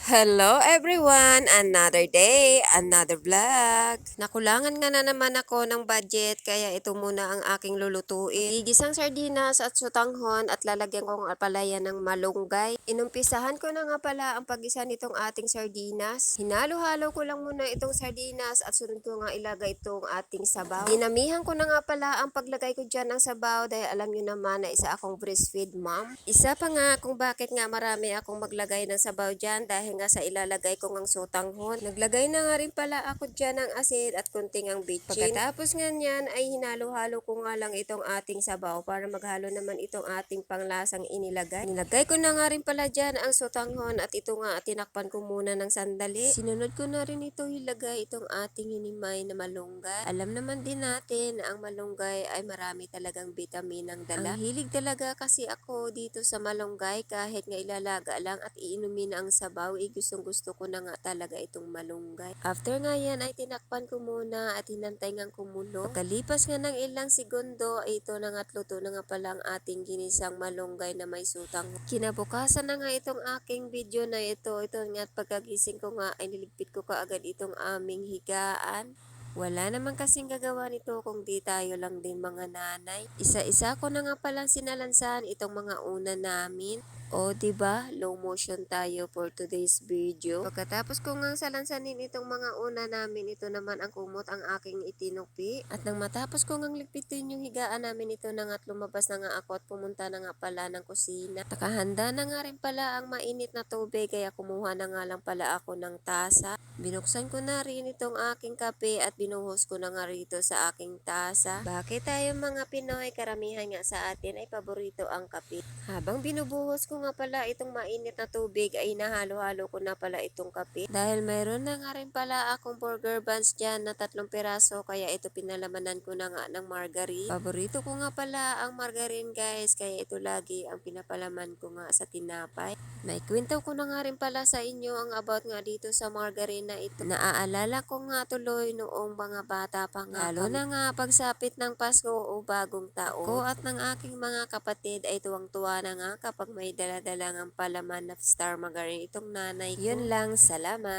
Hello everyone! Another day, another vlog. Nakulangan nga na naman ako ng budget kaya ito muna ang aking lulutuin. Gigisang sardinas at sutanghon at lalagyan ko ng palaya ng malunggay. Inumpisahan ko na nga pala ang paggisa nitong ating sardinas. Hinalo-halo ko lang muna itong sardinas at sunod ko nga ilagay itong ating sabaw. Dinamihan ko na nga pala ang paglagay ko dyan ng sabaw dahil alam nyo naman na isa akong breastfeed mom. Isa pa nga kung bakit nga marami akong maglagay ng sabaw dyan dahil nga sa ilalagay ko ng sutanghon. Naglagay na nga rin pala ako dyan ng asin at kunting ang bitchin. Pagkatapos nga niyan ay hinalo-halo ko nga lang itong ating sabaw para maghalo naman itong ating panglasang inilagay. Nilagay ko na nga rin pala dyan ang sutanghon at ito nga tinakpan ko muna ng sandali. Sinunod ko na rin ito ilagay itong ating hinimay na malunggay. Alam naman din natin na ang malunggay ay marami talagang vitamin ang dala. Ang hilig talaga kasi ako dito sa malunggay kahit nga ilalaga lang at iinumin ang sabaw gustong gusto ko na nga talaga itong malunggay. After nga yan ay tinakpan ko muna at hinantay nga kumulo. Pagkalipas nga ng ilang segundo ay ito na nga't luto na nga pala ang ating ginisang malunggay na may sutang. Kinabukasan na nga itong aking video na ito. Ito nga at pagkagising ko nga ay niligpit ko kaagad itong aming higaan. Wala naman kasing gagawa nito kung di tayo lang din mga nanay. Isa-isa ko na nga palang sinalansan itong mga una namin. O, diba? Low motion tayo for today's video. Pagkatapos ko ngang salansanin itong mga una namin, ito naman ang kumot ang aking itinupi. At nang matapos ko ngang ligpitin yung higaan namin, ito na nga't lumabas na nga ako at pumunta na nga pala ng kusina. Nakahanda na nga rin pala ang mainit na tubig, kaya kumuha na nga lang pala ako ng tasa. Binuksan ko na rin itong aking kape at binuhos ko na nga rito sa aking tasa. Bakit tayo mga Pinoy, karamihan nga sa atin ay paborito ang kape. Habang binubuhos ko nga pala itong mainit na tubig ay nahalo-halo ko na pala itong kape. Dahil mayroon na nga rin pala akong burger buns dyan na 3 piraso kaya ito pinalamanan ko na nga ng margarine. Paborito ko nga pala ang margarine guys kaya ito lagi ang pinapalaman ko nga sa tinapay. May kwento ko na nga rin pala sa inyo ang about nga dito sa margarine na ito. Naaalala ko nga tuloy noong mga bata pa nga. Lalo na nga pagsapit ng Pasko o bagong taon. Ko at ng aking mga kapatid ay tuwang-tuwa na nga kapag may dala-dala ng palaman na Star Margarine itong nanay ko. Yun lang, salamat!